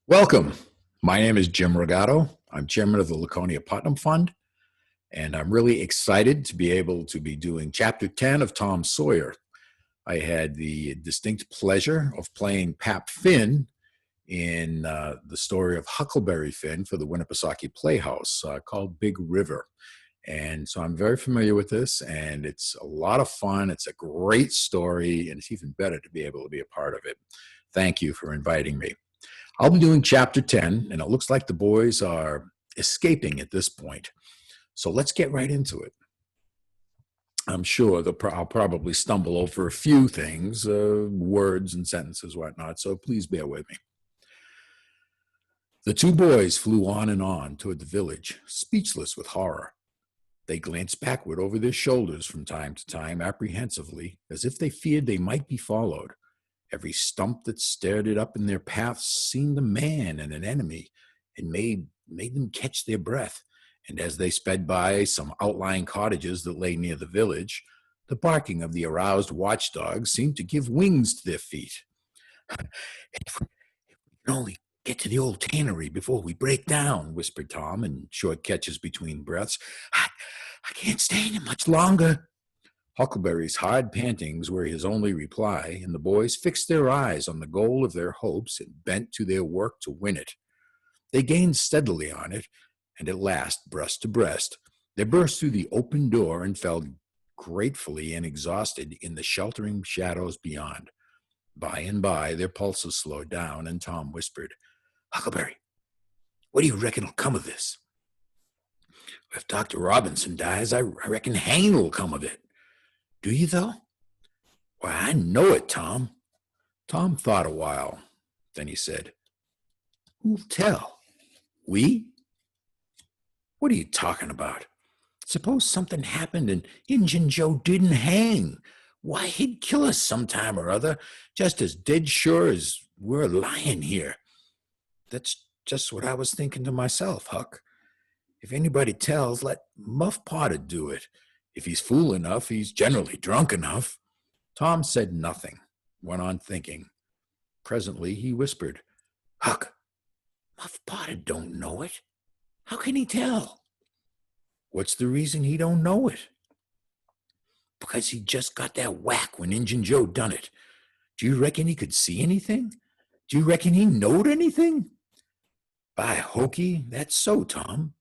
Welcome. My name is Jim Rogato. I'm chairman of the Laconia Putnam Fund, and I'm really excited to be able to be doing Chapter 10 of Tom Sawyer. I had the distinct pleasure of playing Pap Finn in the story of Huckleberry Finn for the Winnipesaukee Playhouse called Big River. And so I'm very familiar with this, and it's a lot of fun. It's a great story, and it's even better to be able to be a part of it. Thank you for inviting me. I'll be doing chapter 10, and it looks like the boys are escaping at this point. So let's get right into it. I'm sure I'll probably stumble over a few things, words and sentences, whatnot, so please bear with me. The two boys flew on and on toward the village, speechless with horror. They glanced backward over their shoulders from time to time, apprehensively, as if they feared they might be followed. Every stump that stared it up in their path seemed a man and an enemy, and made them catch their breath. And as they sped by some outlying cottages that lay near the village, the barking of the aroused watchdogs seemed to give wings to their feet. If we can only get to the old tannery before we break down, whispered Tom in short catches between breaths. I can't stay in it much longer. Huckleberry's hard pantings were his only reply, and the boys fixed their eyes on the goal of their hopes and bent to their work to win it. They gained steadily on it, and at last, breast to breast, they burst through the open door and fell gratefully and exhausted in the sheltering shadows beyond. By and by, their pulses slowed down, and Tom whispered, Huckleberry, what do you reckon will come of this? If Dr. Robinson dies, I reckon hanging will come of it. Do you, though? Why, I know it, Tom. Tom thought a while. Then he said, Who'll tell? We? What are you talking about? Suppose something happened and Injun Joe didn't hang. Why, he'd kill us sometime or other, just as dead sure as we're lying here. That's just what I was thinking to myself, Huck. If anybody tells, let Muff Potter do it. If he's fool enough, he's generally drunk enough. Tom said nothing, went on thinking. Presently he whispered, Huck, Muff Potter don't know it. How can he tell? What's the reason he don't know it? Because he just got that whack when Injun Joe done it. Do you reckon he could see anything? Do you reckon he knowed anything? By hokey, that's so, Tom.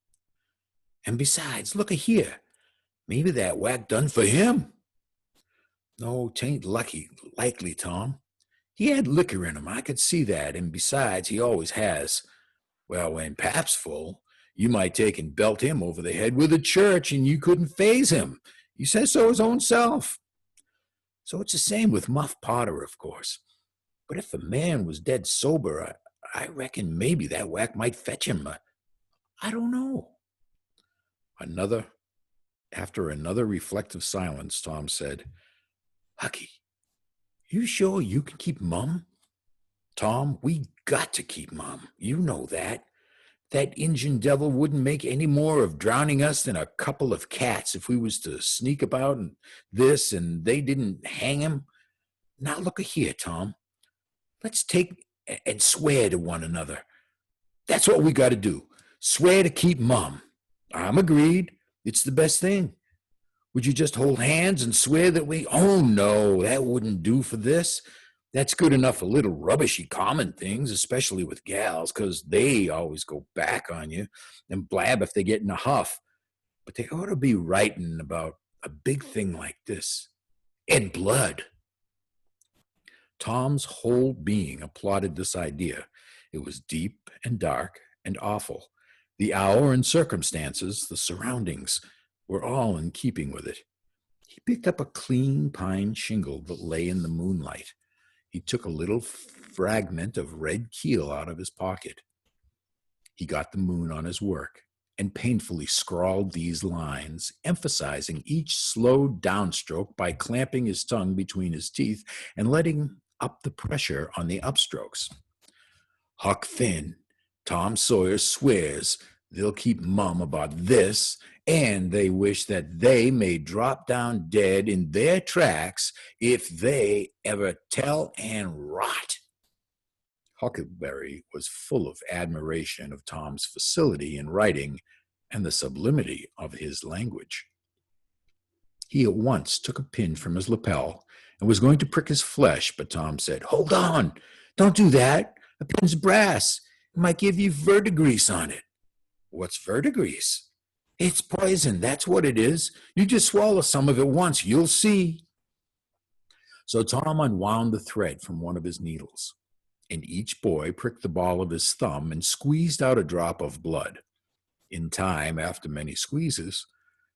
And besides, look a here. Maybe that whack done for him. No, 'tain't likely, Tom. He had liquor in him, I could see that, and besides, he always has. Well, when Pap's full, you might take and belt him over the head with a church, and you couldn't faze him. He says so his own self. So it's the same with Muff Potter, of course. But if the man was dead sober, I reckon maybe that whack might fetch him. I don't know. After another reflective silence, Tom said, Hucky, you sure you can keep mum? Tom, we got to keep mum. You know that. That Injun devil wouldn't make any more of drowning us than a couple of cats if we was to sneak about and this and they didn't hang him. Now look here, Tom. Let's take and swear to one another. That's what we got to do. Swear to keep mum. I'm agreed. It's the best thing. Would you just hold hands and swear that we... Oh, no, that wouldn't do for this. That's good enough for little rubbishy common things, especially with gals, because they always go back on you and blab if they get in a huff. But they ought to be writing about a big thing like this. And blood. Tom's whole being applauded this idea. It was deep and dark and awful. The hour and circumstances, the surroundings, were all in keeping with it. He picked up a clean pine shingle that lay in the moonlight. He took a little fragment of red keel out of his pocket. He got the moon on his work and painfully scrawled these lines, emphasizing each slow downstroke by clamping his tongue between his teeth and letting up the pressure on the upstrokes. Huck Finn, Tom Sawyer swears they'll keep mum about this, and they wish that they may drop down dead in their tracks if they ever tell and rot. Huckleberry was full of admiration of Tom's facility in writing and the sublimity of his language. He at once took a pin from his lapel and was going to prick his flesh, but Tom said, "Hold on! Don't do that! A pin's brass. It might give you verdigris on it." "What's verdigris?" "It's poison, that's what it is. You just swallow some of it once, you'll see." So Tom unwound the thread from one of his needles, and each boy pricked the ball of his thumb and squeezed out a drop of blood. In time, after many squeezes,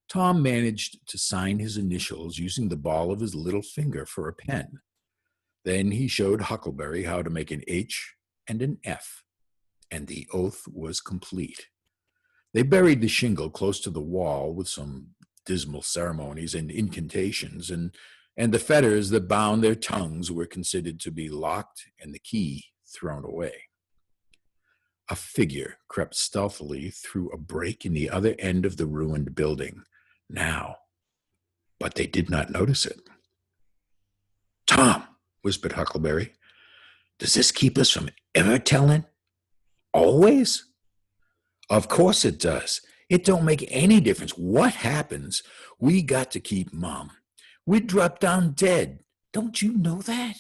Tom managed to sign his initials using the ball of his little finger for a pen. Then he showed Huckleberry how to make an H and an F, and the oath was complete. They buried the shingle close to the wall with some dismal ceremonies and incantations, and the fetters that bound their tongues were considered to be locked and the key thrown away. A figure crept stealthily through a break in the other end of the ruined building now, but they did not notice it. "Tom," whispered Huckleberry, "does this keep us from ever telling? Always?" "Of course it does. It don't make any difference what happens. We got to keep Mom. We'd drop down dead. Don't you know that?"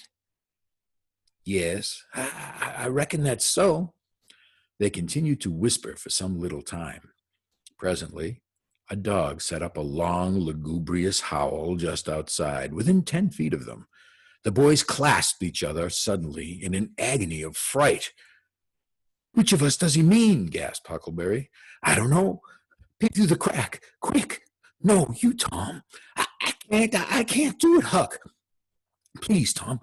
"Yes, I reckon that's so." They continued to whisper for some little time. Presently, a dog set up a long, lugubrious howl just outside, within 10 feet of them. The boys clasped each other suddenly in an agony of fright. "Which of us does he mean?" gasped Huckleberry. "I don't know. Peek through the crack. Quick! No, you, Tom. I can't do it, Huck. Please, Tom.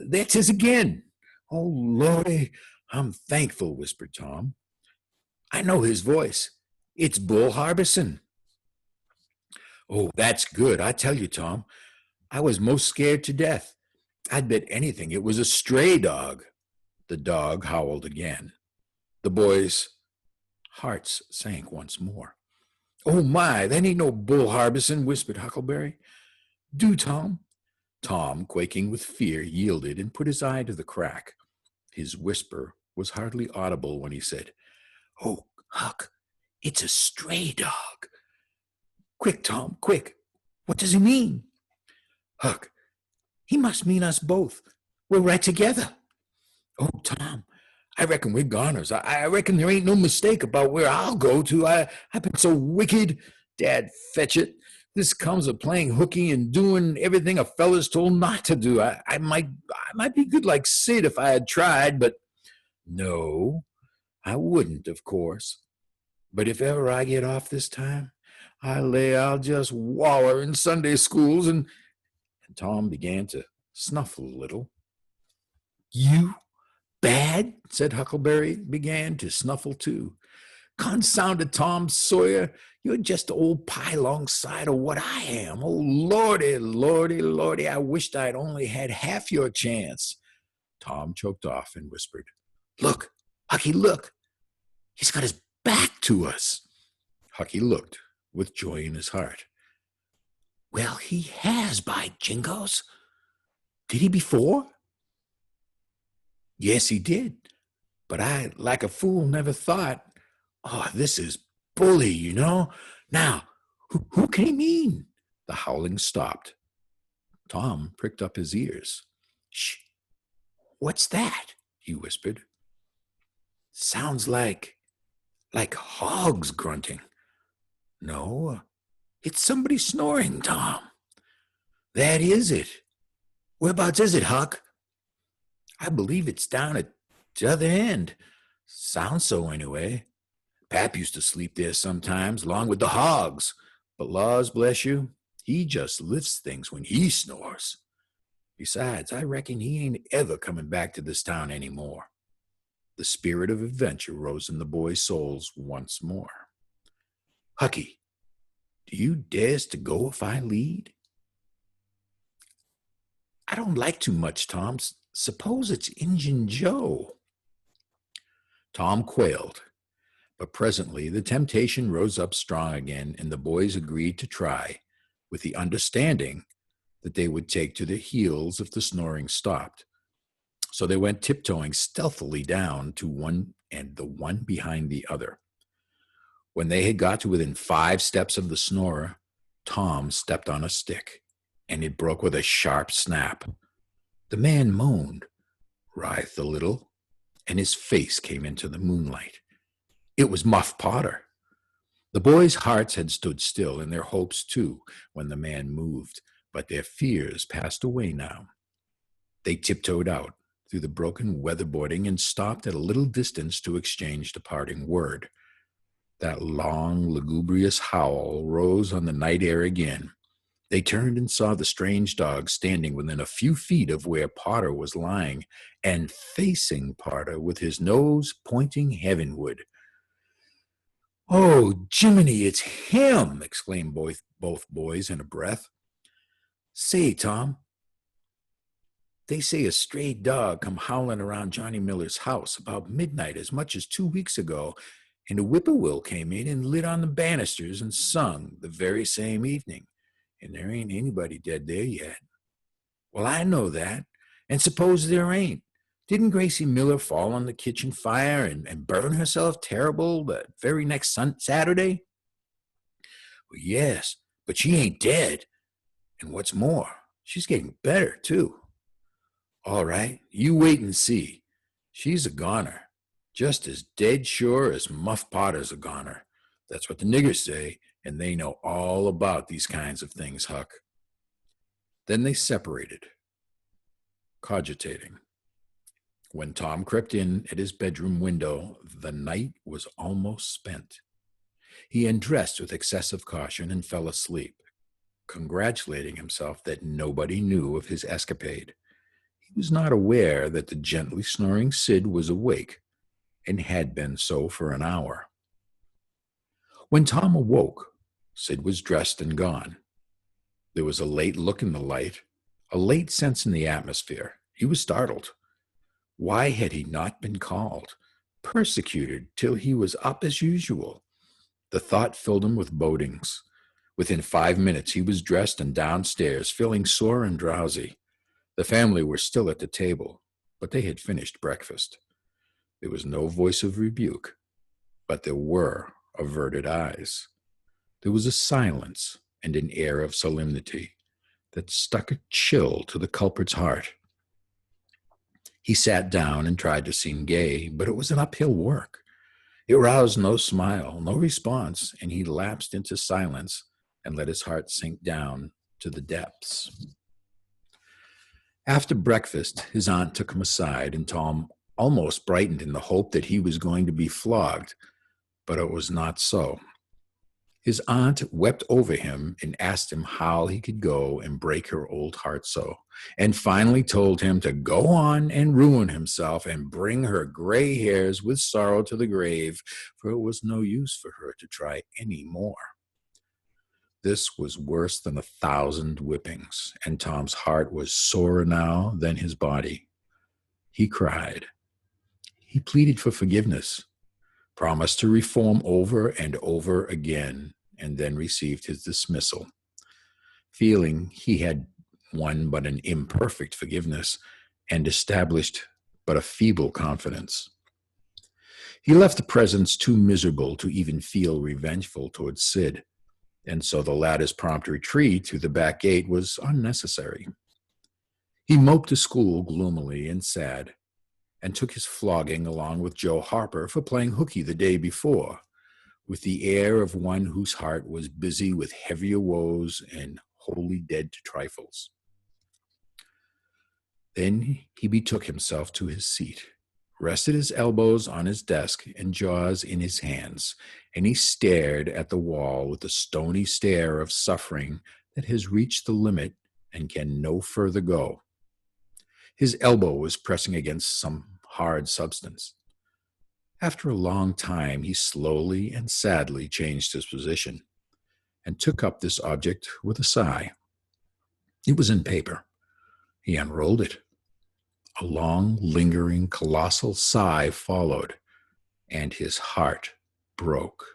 That's his again." "Oh, Lordy, I'm thankful," whispered Tom. "I know his voice. It's Bull Harbison." "Oh, that's good. I tell you, Tom, I was most scared to death. I'd bet anything it was a stray dog." The dog howled again. The boys' hearts sank once more. "Oh, my, that ain't no Bull Harbison," whispered Huckleberry. "Do, Tom." Tom, quaking with fear, yielded and put his eye to the crack. His whisper was hardly audible when he said, "Oh, Huck, it's a stray dog." "Quick, Tom, quick. What does he mean?" "Huck, he must mean us both. We're right together." "Oh, Tom, I reckon we're goners. I reckon there ain't no mistake about where I'll go to. I've been so wicked. Dad fetch it. This comes of playing hooky and doing everything a feller's told not to do. I might be good like Sid if I had tried, but no, I wouldn't, of course. But if ever I get off this time, I lay I'll just waller in Sunday schools." And Tom began to snuffle a little. "You bad?" said Huckleberry, began to snuffle too. "Confounded Tom Sawyer, you're just old pie alongside of what I am. Oh, Lordy, Lordy, Lordy, I wished I'd only had half your chance." Tom choked off and whispered, "Look, Hucky, look. He's got his back to us." Hucky looked with joy in his heart. "Well, he has, by jingoes. Did he before?" "Yes, he did. But I, like a fool, never thought. Oh, this is bully, you know. Now, who can he mean?" The howling stopped. Tom pricked up his ears. "Shh! What's that?" he whispered. "Sounds like hogs grunting." "No, it's somebody snoring, Tom." "That is it. Whereabouts is it, Huck?" "I believe it's down at the other end. Sounds so anyway. Pap used to sleep there sometimes, along with the hogs. But laws bless you, he just lifts things when he snores. Besides, I reckon he ain't ever coming back to this town any more." The spirit of adventure rose in the boys' souls once more. "Hucky, do you dares to go if I lead?" "I don't like too much, Tom. Suppose it's Injun Joe." Tom quailed, but presently the temptation rose up strong again, and the boys agreed to try, with the understanding that they would take to their heels if the snoring stopped. So they went tiptoeing stealthily down to one and the one behind the other. When they had got to within 5 steps of the snorer, Tom stepped on a stick, and it broke with a sharp snap. The man moaned, writhed a little, and his face came into the moonlight. It was Muff Potter. The boys' hearts had stood still, and their hopes too, when the man moved, but their fears passed away now. They tiptoed out through the broken weatherboarding and stopped at a little distance to exchange the parting word. That long, lugubrious howl rose on the night air again. They turned and saw the strange dog standing within a few feet of where Potter was lying, and facing Potter with his nose pointing heavenward. "Oh, Jiminy, it's him!" exclaimed both boys in a breath. "Say, Tom, they say a stray dog come howling around Johnny Miller's house about midnight as much as 2 weeks ago, and a whippoorwill came in and lit on the banisters and sung the very same evening, and there ain't anybody dead there yet." "Well, I know that, and suppose there ain't. Didn't Gracie Miller fall on the kitchen fire and burn herself terrible the very next Saturday?" "Well, yes, but she ain't dead, and what's more, she's getting better, too." "All right, you wait and see. She's a goner, just as dead sure as Muff Potter's a goner. That's what the niggers say, and they know all about these kinds of things, Huck." Then they separated, cogitating. When Tom crept in at his bedroom window, the night was almost spent. He undressed with excessive caution and fell asleep, congratulating himself that nobody knew of his escapade. He was not aware that the gently snoring Sid was awake, and had been so for an hour. When Tom awoke, Sid was dressed and gone. There was a late look in the light, a late sense in the atmosphere. He was startled. Why had he not been called, persecuted till he was up as usual? The thought filled him with bodings. Within 5 minutes he was dressed and downstairs, feeling sore and drowsy. The family were still at the table, but they had finished breakfast. There was no voice of rebuke, but there were averted eyes. There was a silence and an air of solemnity that stuck a chill to the culprit's heart. He sat down and tried to seem gay, but it was an uphill work. It roused no smile, no response, and he lapsed into silence and let his heart sink down to the depths. After breakfast, his aunt took him aside, and Tom almost brightened in the hope that he was going to be flogged, but it was not so. His aunt wept over him and asked him how he could go and break her old heart so, and finally told him to go on and ruin himself and bring her gray hairs with sorrow to the grave, for it was no use for her to try any more. This was worse than 1,000 whippings, and Tom's heart was sorer now than his body. He cried. He pleaded for forgiveness, promised to reform over and over again, and then received his dismissal. Feeling he had won but an imperfect forgiveness and established but a feeble confidence. He left the presence too miserable to even feel revengeful towards Sid, and so the latter's prompt retreat through the back gate was unnecessary. He moped to school gloomily and sad, and took his flogging along with Joe Harper for playing hooky the day before, with the air of one whose heart was busy with heavier woes and wholly dead to trifles. Then he betook himself to his seat, rested his elbows on his desk and jaws in his hands, and he stared at the wall with the stony stare of suffering that has reached the limit and can no further go. His elbow was pressing against some hard substance. After a long time, he slowly and sadly changed his position and took up this object with a sigh. It was in paper. He unrolled it. A long, lingering, colossal sigh followed, and his heart broke.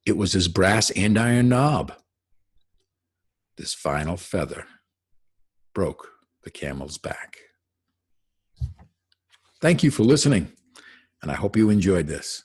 It was his brass andiron knob. This final feather broke the camel's back. Thank you for listening, and I hope you enjoyed this.